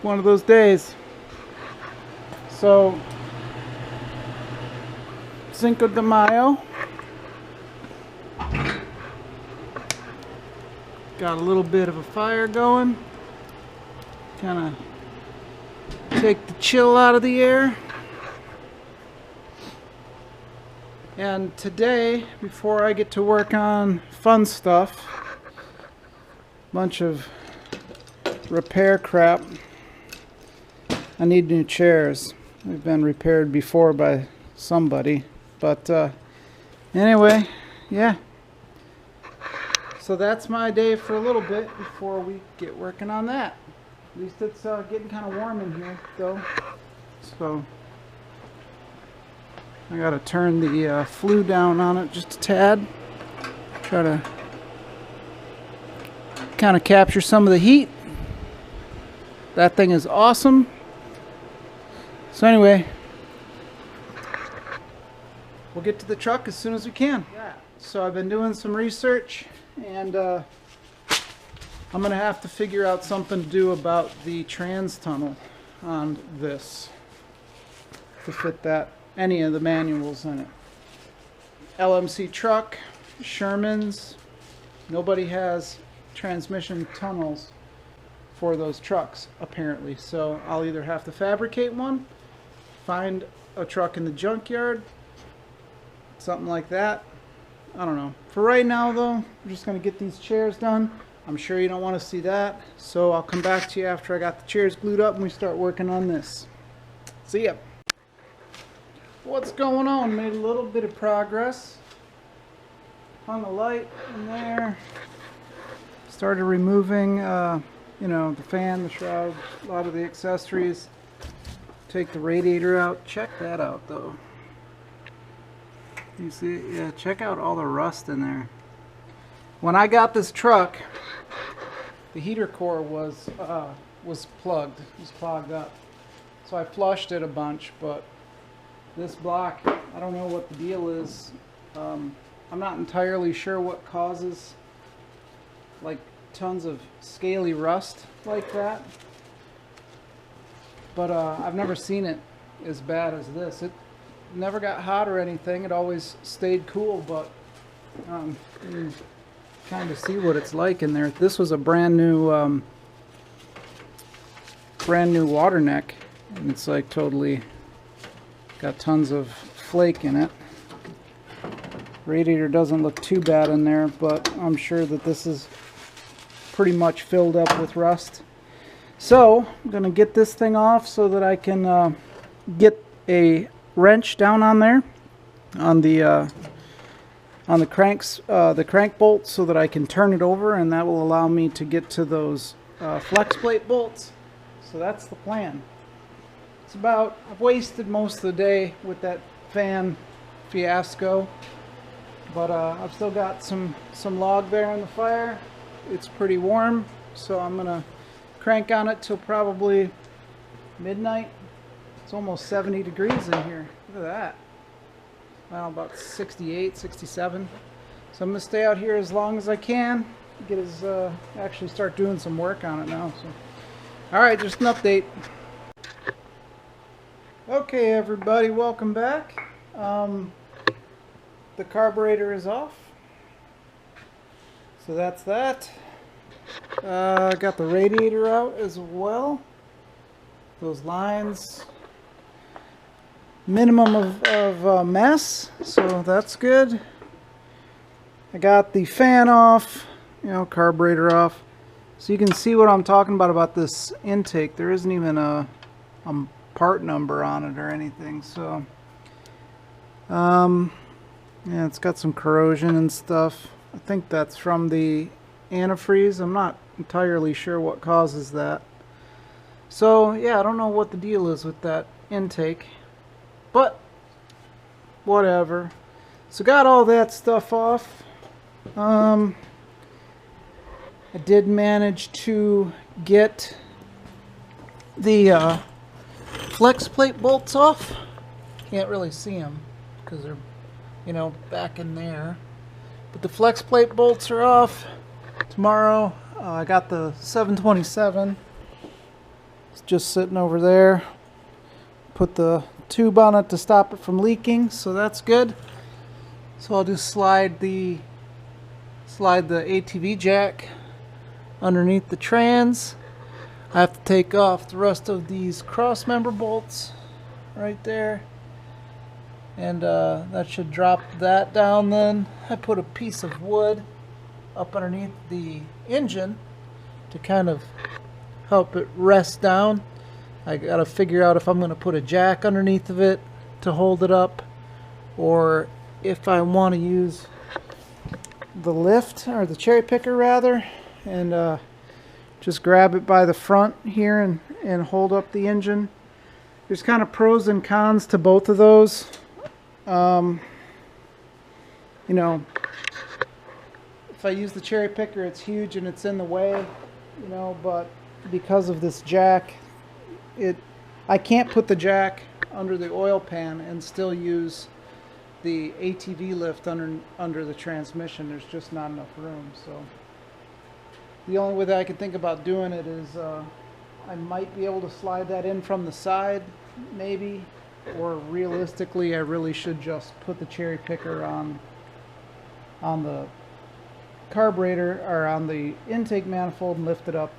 one of those days. So, Cinco de Mayo. Got a little bit of a fire going. Kind of take the chill out of the air. And today, before I get to work on fun stuff, bunch of repair crap, I need new chairs. They've been repaired before by somebody, but anyway, yeah. So that's my day for a little bit before we get working on that. At least it's getting kind of warm in here though, so I gotta turn the flue down on it just a tad, try to kind of capture some of the heat. That thing is awesome. So anyway, we'll get to the truck as soon as we can. So I've been doing some research, and I'm gonna have to figure out something to do about the trans tunnel on this to fit that any of the manuals in it. LMC truck, Sherman's, nobody has transmission tunnels for those trucks apparently, so I'll either have to fabricate one, find a truck in the junkyard, something like that. I don't know. For right now though, I'm just gonna get these chairs done. I'm sure you don't want to see that, so I'll come back to you after I got the chairs glued up and we start working on this. See ya. What's going on? Made a little bit of progress. Hung a light in there. Started removing you know, the fan, the shroud, a lot of the accessories. Take the radiator out. Check that out though. You see, yeah, check out all the rust in there. When I got this truck, the heater core was plugged, was clogged up. So I flushed it a bunch, but this block, I don't know what the deal is. I'm not entirely sure what causes like tons of scaly rust like that, but I've never seen it as bad as this. It never got hot or anything, it always stayed cool, but you kind of see what it's like in there. This was a brand new water neck, and it's like totally got tons of flake in it. Radiator doesn't look too bad in there, but I'm sure that this is pretty much filled up with rust. So I'm gonna get this thing off so that I can get a wrench down on there on the cranks, the crank bolt, so that I can turn it over, and that will allow me to get to those flex plate bolts. So that's the plan. It's about, I've wasted most of the day with that fan fiasco, but I've still got some log there in the fire. It's pretty warm, so I'm gonna crank on it till probably midnight. It's almost 70 degrees in here. Look at that. Well, about 68, 67. So I'm gonna stay out here as long as I can. Get his actually start doing some work on it now. So, all right, just an update. Okay, everybody, welcome back. The carburetor is off. So that's that. Got the radiator out as well. Those lines, minimum of mess, so that's good. I got the fan off, you know, carburetor off. So you can see what I'm talking about this intake. There isn't even a part number on it or anything. So yeah, it's got some corrosion and stuff. I think that's from the antifreeze. I'm not entirely sure what causes that. So yeah, I don't know what the deal is with that intake, but whatever. So got all that stuff off. I did manage to get the flex plate bolts off. Can't really see them because they're, you know, back in there. But the flex plate bolts are off. Tomorrow I got the 727 It's just sitting over there. Put the tube on it to stop it from leaking, so that's good. So I'll just slide the ATV jack underneath the trans. I have to take off the rest of these cross member bolts right there, and that should drop that down. Then I put a piece of wood up underneath the engine to kind of help it rest down. I gotta figure out if I'm gonna put a jack underneath of it to hold it up, or if I want to use the lift, or the cherry picker rather, and just grab it by the front here and hold up the engine. There's kind of pros and cons to both of those. You know, if I use the cherry picker, it's huge and it's in the way, you know, but because of this jack, I can't put the jack under the oil pan and still use the ATV lift under the transmission. There's just not enough room. So the only way that I can think about doing it is I might be able to slide that in from the side, maybe, or realistically I really should just put the cherry picker on the carburetor, or on the intake manifold, and lift it up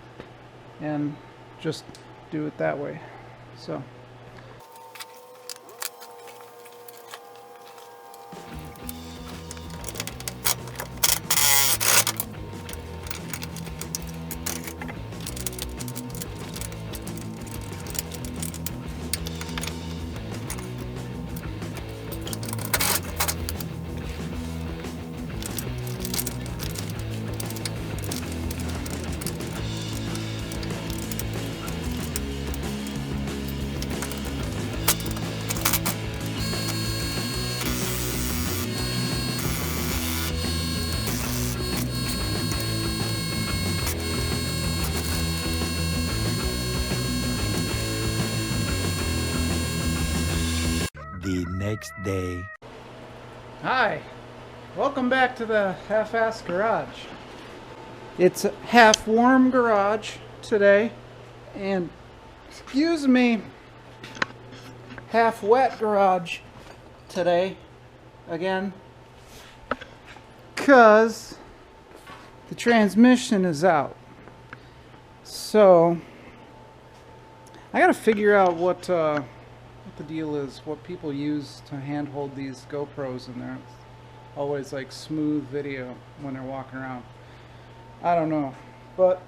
and just do it that way. So the next day. hi, welcome back to the half-assed garage. It's a half-warm garage today, and excuse me, half-wet garage today again, because the transmission is out. So I gotta figure out what the deal is, what people use to handhold these GoPros, and they're always like smooth video when they're walking around. I don't know, but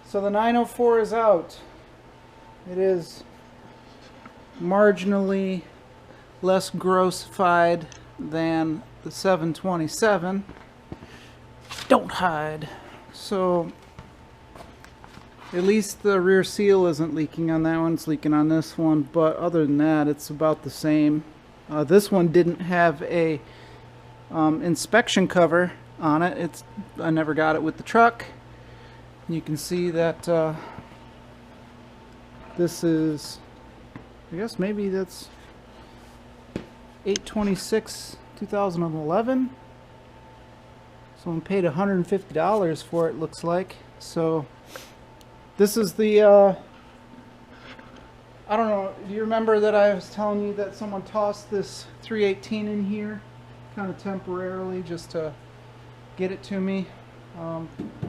so the 904 is out. It is marginally less grossified than the 727. Don't hide. So at least the rear seal isn't leaking on that one. It's leaking on this one, but other than that, it's about the same. This one didn't have a inspection cover on it. I never got it with the truck. You can see that this is, I guess maybe that's 8/26 2011. Someone paid $150 for it, looks like. So this is the, I don't know, do you remember that I was telling you that someone tossed this 318 in here, kind of temporarily, just to get it to me,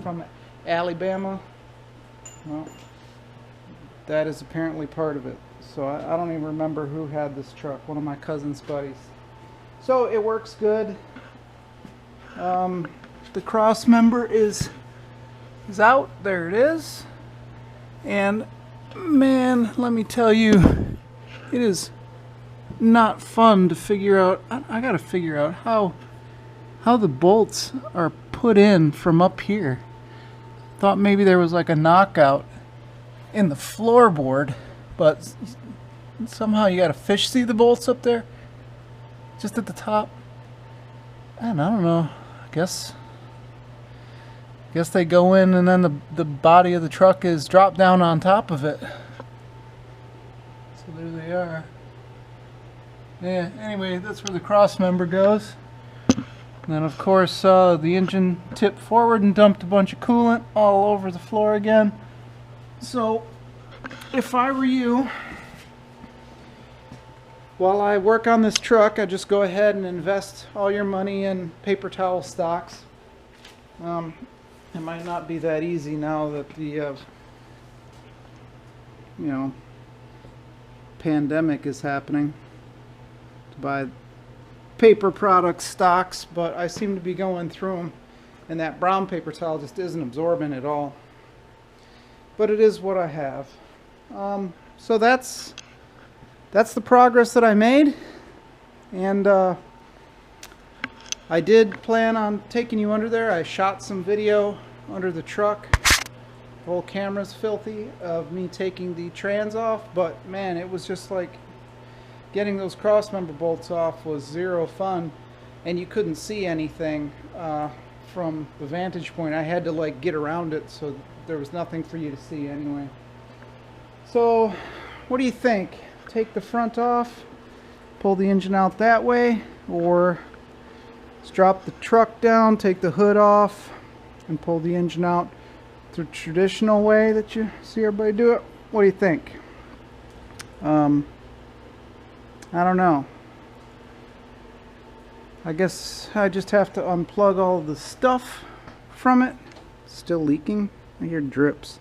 from Alabama? Well, that is apparently part of it. So I don't even remember who had this truck, one of my cousin's buddies. So it works good. The cross member is out, there it is. And man, let me tell you, it is not fun to figure out. I gotta figure out how the bolts are put in from up here. Thought maybe there was like a knockout in the floorboard, but somehow you gotta see the bolts up there, just at the top. And I don't know. I guess they go in, and then the body of the truck is dropped down on top of it. So there they are. Yeah, anyway, that's where the cross member goes. And then of course the engine tipped forward and dumped a bunch of coolant all over the floor again. So if I were you, while I work on this truck, I just go ahead and invest all your money in paper towel stocks. It might not be that easy now that the pandemic is happening to buy paper product stocks, but I seem to be going through them, and that brown paper towel just isn't absorbent at all. But it is what I have. So that's the progress that I made, and I did plan on taking you under there. I shot some video under the truck. The whole camera's filthy of me taking the trans off, but man, it was just like getting those cross member bolts off was zero fun, and you couldn't see anything from the vantage point. I had to like get around it, so there was nothing for you to see anyway. So what do you think? Take the front off, pull the engine out that way, or just drop the truck down, take the hood off, and pull the engine out the traditional way that you see everybody do it? What do you think? I don't know. I guess I just have to unplug all the stuff from it. Still leaking. I hear drips.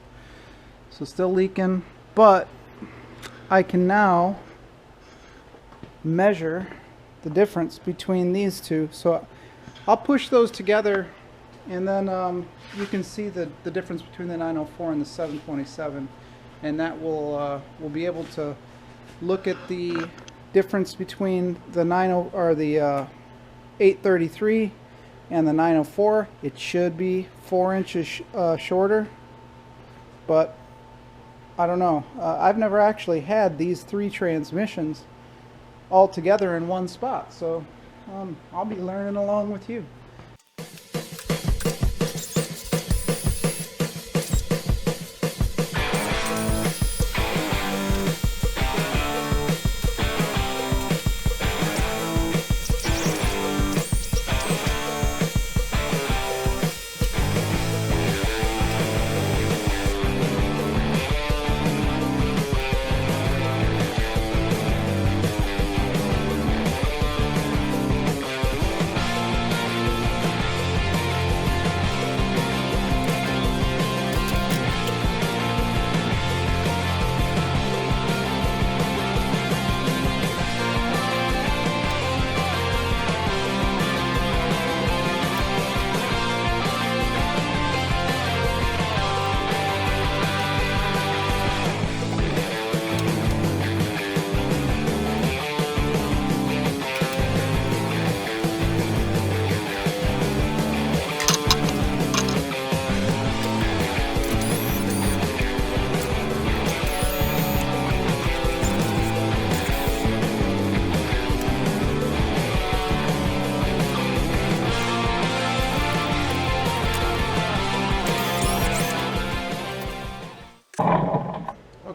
So still leaking, but I can now measure the difference between these two. So I'll push those together, and then you can see the difference between the 904 and the 727, and that will we'll be able to look at the difference between the 833 and the 904. It should be 4 inches shorter, but I don't know. I've never actually had these three transmissions all together in one spot, so I'll be learning along with you.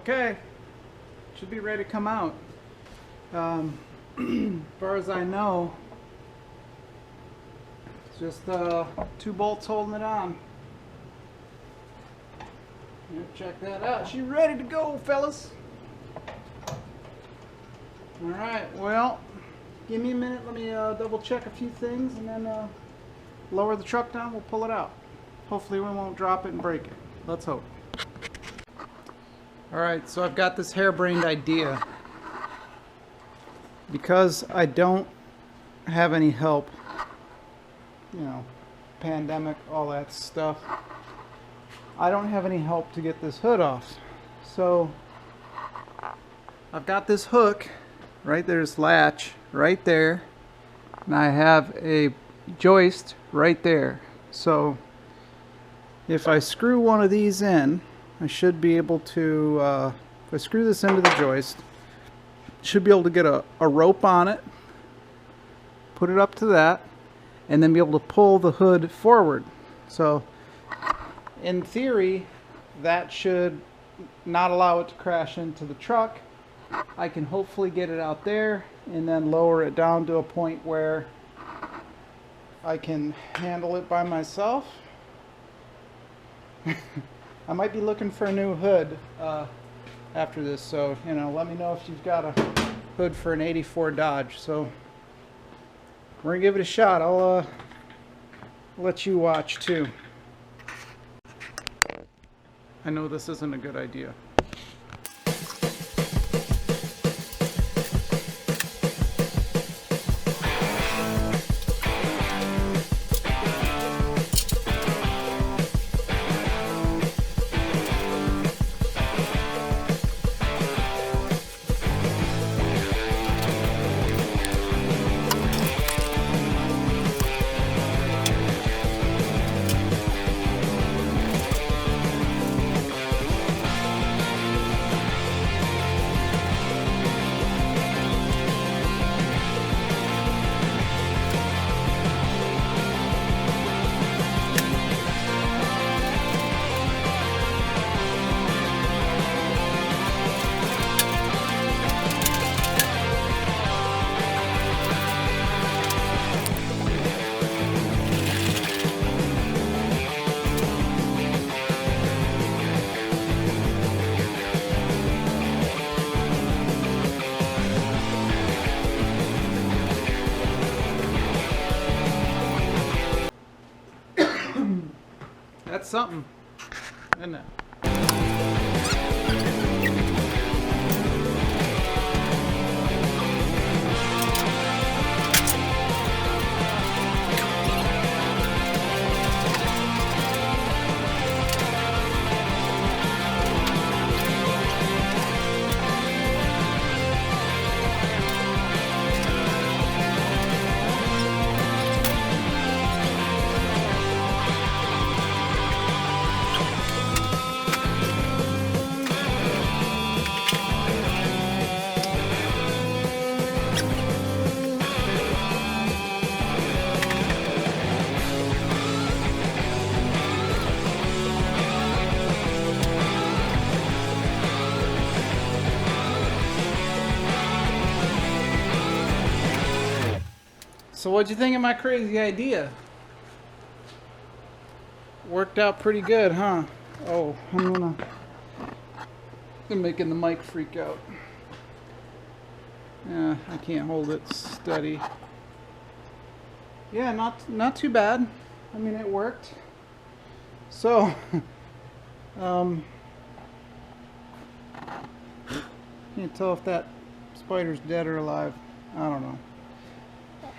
Okay, should be ready to come out. As far as I know, it's just 2 bolts holding it on. Check that out. She's ready to go, fellas. Alright, well, give me a minute. Let me double check a few things, and then lower the truck down. We'll pull it out. Hopefully we won't drop it and break it. Let's hope. Alright, so I've got this harebrained idea. Because I don't have any help, pandemic, all that stuff, I don't have any help to get this hood off. So I've got this hook right there's latch right there, and I have a joist right there. So if I screw one of these in, I should be able to, if I screw this into the joist, should be able to get a rope on it, put it up to that, and then be able to pull the hood forward. So in theory, that should not allow it to crash into the truck. I can hopefully get it out there and then lower it down to a point where I can handle it by myself. I might be looking for a new hood. after this. So, you know, let me know if you've got a hood for an 84 Dodge. So we're gonna give it a shot. I'll let you watch too. I know this isn't a good idea. That's something, isn't it? So what'd you think of my crazy idea? Worked out pretty good, huh? Oh, I'm making the mic freak out. Yeah, I can't hold it steady. Yeah, not too bad. I mean, it worked. So, can't tell if that spider's dead or alive. I don't know.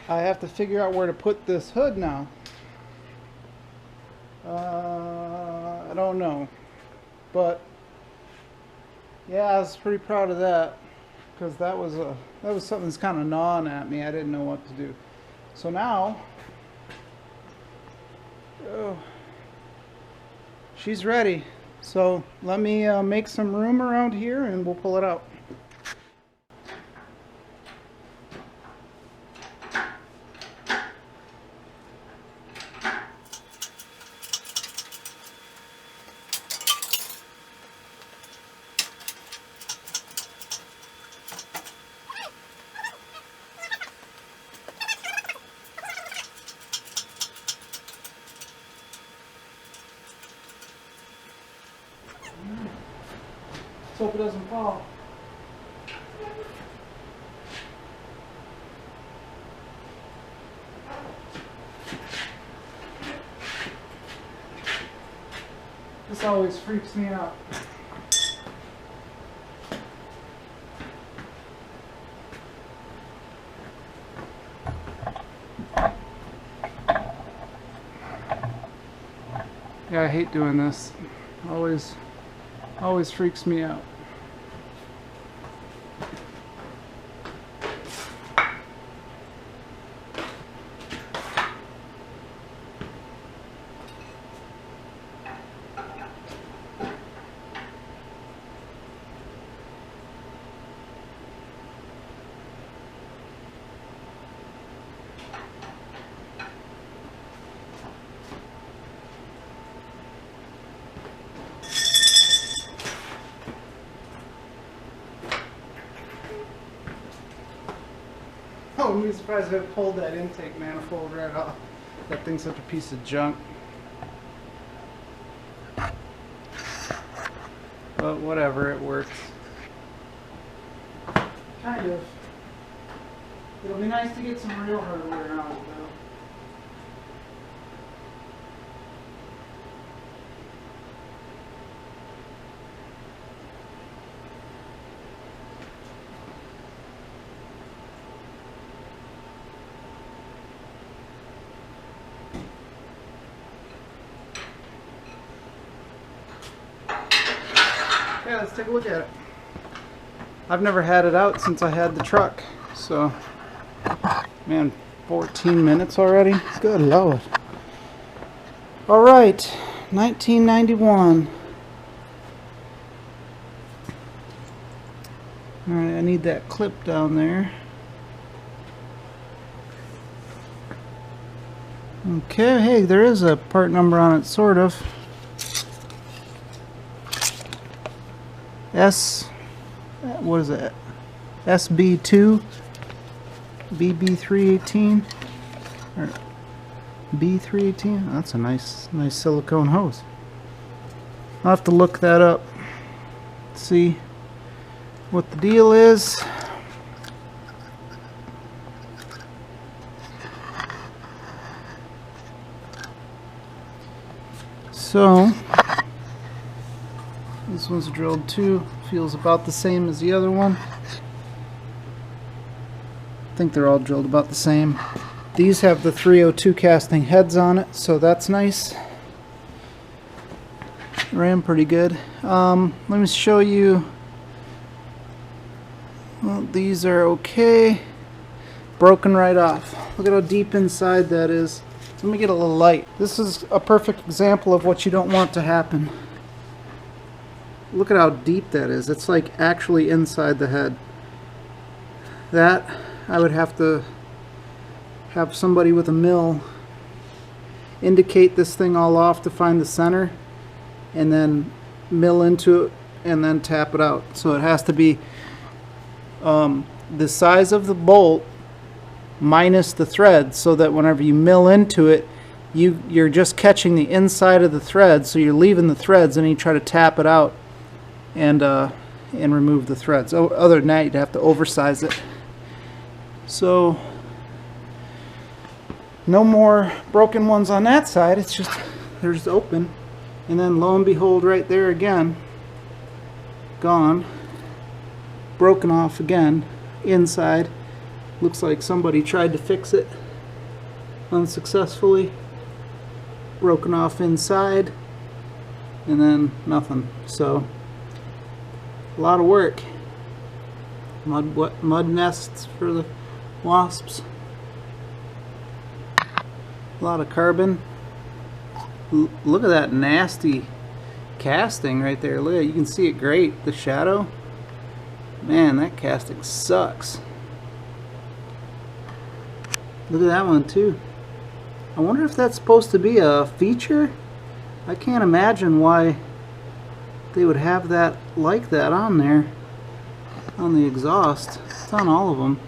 I have to figure out where to put this hood now. I don't know, but yeah, I was pretty proud of that because that was something that's kind of gnawing at me. I didn't know what to do. So now, oh, she's ready. So let me make some room around here and we'll pull it out. Let's hope it doesn't fall. This always freaks me out. Yeah, I hate doing this. Always freaks me out. I wouldn't be surprised if it pulled that intake manifold right off. That thing's such a piece of junk. But whatever, it works. Kind of. It'll be nice to get some real hardware out of it though. Yeah, let's take a look at it. I've never had it out since I had the truck, so man, 14 minutes already? Good Lord. Alright, 1991. Alright, I need that clip down there. Okay, hey, there is a part number on it, sort of. What is that? SB2 BB318 or B318. That's a nice silicone hose. I'll have to look that up, see what the deal is. So this one's drilled too. Feels about the same as the other one. I think they're all drilled about the same. These have the 302 casting heads on it, so that's nice. Ran pretty good. Let me show you. Well, these are okay. Broken right off. Look at how deep inside that is. Let me get a little light. This is a perfect example of what you don't want to happen. Look at how deep that is. It's like actually inside the head. That I would have to have somebody with a mill indicate this thing all off to find the center and then mill into it and then tap it out. So it has to be the size of the bolt minus the thread, so that whenever you mill into it, you're just catching the inside of the thread, so you're leaving the threads, and you try to tap it out and remove the threads. Other than that, you'd have to oversize it. So no more broken ones on that side. It's just they're just open, and then lo and behold, right there again, gone, broken off again inside. Looks like somebody tried to fix it unsuccessfully. Broken off inside, and then nothing. So a lot of work. Mud nests for the wasps. A lot of carbon. Look at that nasty casting right there. Look at it. You can see it great. The shadow. Man, that casting sucks. Look at that one too. I wonder if that's supposed to be a feature. I can't imagine why they would have that like that on there on the exhaust. It's on all of them.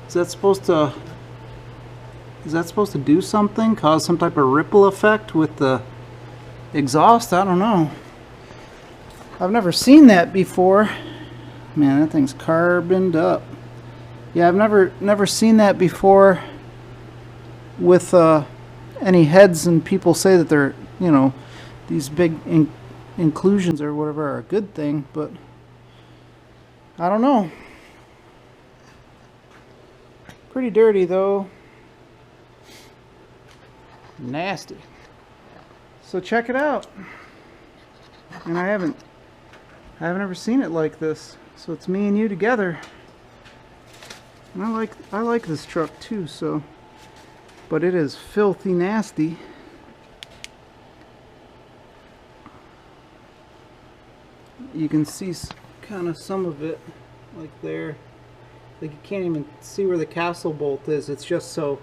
Is that supposed to do something? Cause some type of ripple effect with the exhaust? I don't know. I've never seen that before. Man, that thing's carboned up. Yeah, I've never seen that before with any heads, and people say that they're, you know, these big inclusions or whatever are a good thing, but I don't know. Pretty dirty though. Nasty. So check it out. And I haven't ever seen it like this. So it's me and you together. And I like this truck too, so, but it is filthy nasty. You can see kind of some of it, like there. Like you can't even see where the castle bolt is. It's just so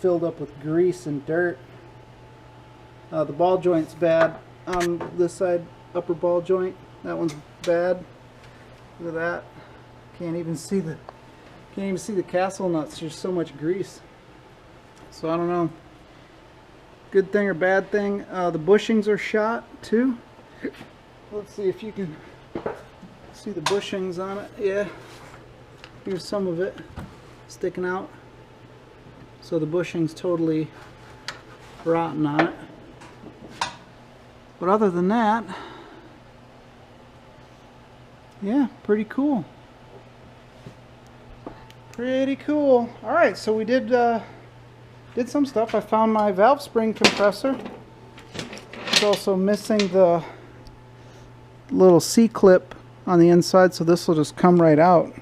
filled up with grease and dirt. The ball joint's bad on this side, upper ball joint. That one's bad. Look at that. Can't even see the castle nuts. There's so much grease. So I don't know. Good thing or bad thing. The bushings are shot too. Let's see if you can See the bushings on it? Yeah. Here's some of it sticking out. So the bushing's totally rotten on it. But other than that, yeah, pretty cool. Pretty cool. Alright, so we did some stuff. I found my valve spring compressor. It's also missing the little C-clip on the inside, so this will just come right out.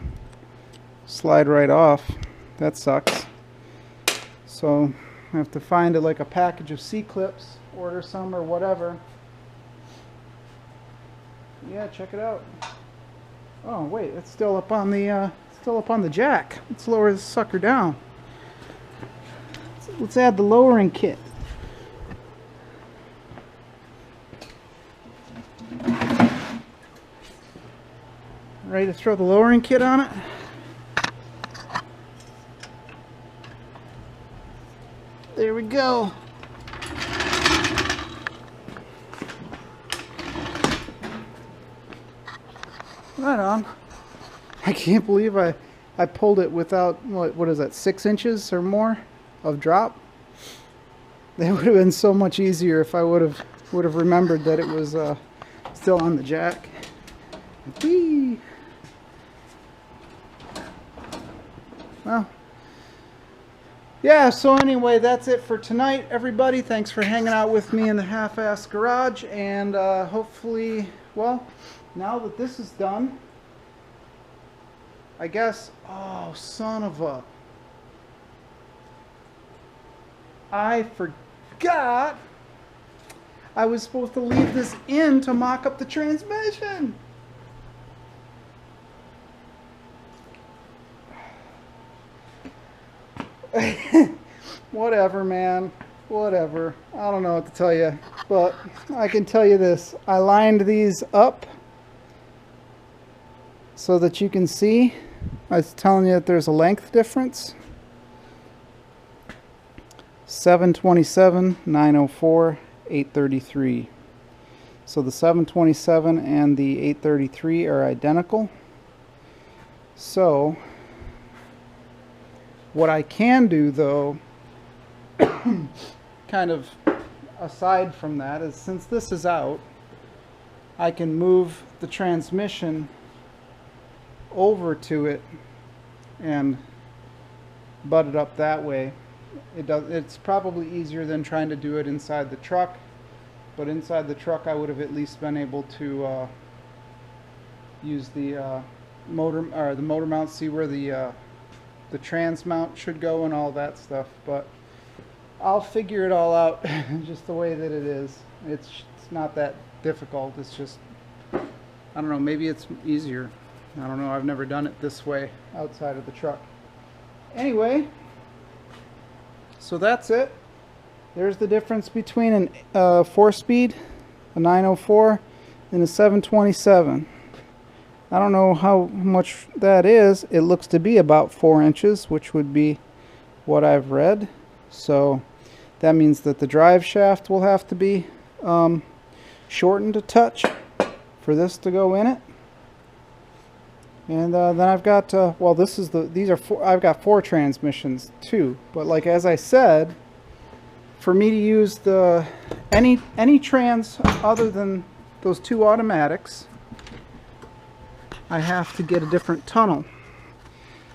Slide right off. That sucks. So I have to find like a package of C-clips, order some or whatever. Yeah, check it out. Oh wait, it's still up on the jack. Let's lower this sucker down. Let's add the lowering kit. Ready to throw the lowering kit on it? There we go. Right on. I can't believe I pulled it without, what is that, 6 inches or more of drop? That would have been so much easier if I would have remembered that it was still on the jack. Whee! Well, yeah, so anyway, that's it for tonight, everybody. Thanks for hanging out with me in the half-assed garage, and hopefully, well, now that this is done, I guess, oh, son of a, I forgot I was supposed to leave this in to mock up the transmission. Whatever, man. Whatever. I don't know what to tell you, but I can tell you this. I lined these up so that you can see. I was telling you that there's a length difference. 727, 904, 833. So the 727 and the 833 are identical. So what I can do, though, kind of aside from that, is since this is out, I can move the transmission over to it and butt it up that way. It's probably easier than trying to do it inside the truck, but inside the truck I would have at least been able to use the motor mount, see where the trans mount should go and all that stuff. But I'll figure it all out just the way that it is. It's not that difficult. It's just, I don't know, maybe it's easier. I don't know, I've never done it this way outside of the truck. Anyway, so that's it. There's the difference between a 4-speed, a 904, and a 727. I don't know how much that is. It looks to be about 4 inches, which would be what I've read. So that means that the drive shaft will have to be shortened a touch for this to go in it. And then I've got, well, I've got 4 transmissions too. But like as I said, for me to use any trans other than those 2 automatics, I have to get a different tunnel.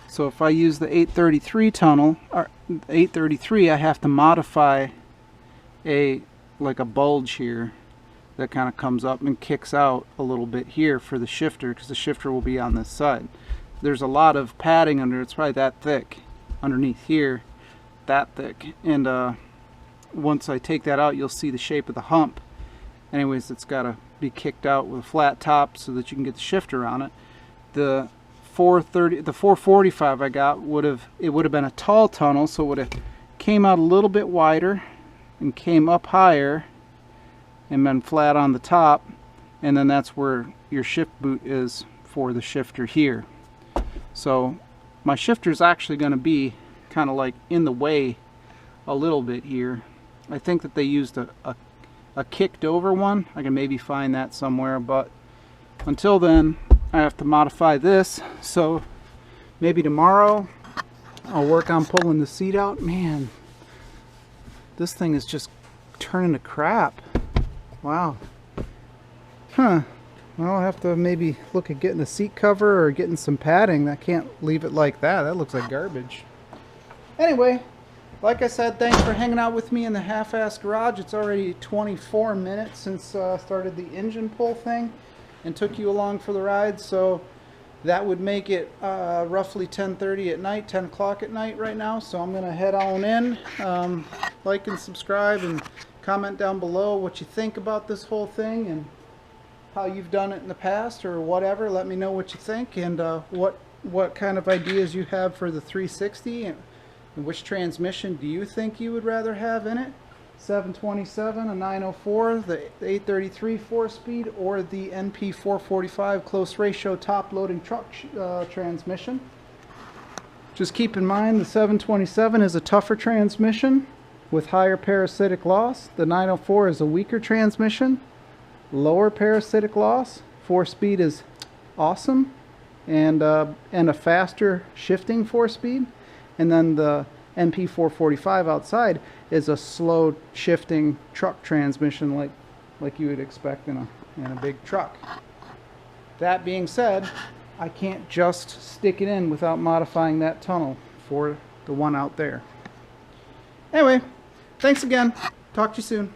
So if I use the 833 tunnel, or 833, I have to modify like a bulge here that kind of comes up and kicks out a little bit here for the shifter, because the shifter will be on this side. There's a lot of padding under, it's probably that thick underneath here, that thick, and once I take that out, you'll see the shape of the hump. Anyways, it's got to be kicked out with a flat top so that you can get the shifter on it. The 445 I got would have been a tall tunnel, so it would have came out a little bit wider and came up higher and been flat on the top, and then that's where your shift boot is for the shifter here. So my shifter is actually going to be kind of like in the way a little bit here. I think that they used a kicked over one. I can maybe find that somewhere, but until then I have to modify this, so maybe tomorrow I'll work on pulling the seat out. Man, this thing is just turning to crap. Wow. Huh. Well, I'll have to maybe look at getting a seat cover or getting some padding. I can't leave it like that. That looks like garbage. Anyway, like I said, thanks for hanging out with me in the half-assed garage. It's already 24 minutes since I started the engine pull thing and took you along for the ride. So that would make it roughly 10:30 at night, 10 o'clock at night right now. So I'm going to head on in. Like and subscribe and comment down below what you think about this whole thing and how you've done it in the past or whatever. Let me know what you think and what kind of ideas you have for the 360 and which transmission do you think you would rather have in it. 727, a 904, the 833 4-speed, or the NP 445 close ratio top loading truck transmission. Just keep in mind the 727 is a tougher transmission with higher parasitic loss. The 904 is a weaker transmission, lower parasitic loss. 4-speed is awesome and a faster shifting 4-speed. And then the NP 445 outside is a slow shifting truck transmission like you would expect in a big truck. That being said, I can't just stick it in without modifying that tunnel for the one out there. Anyway, thanks again. Talk to you soon.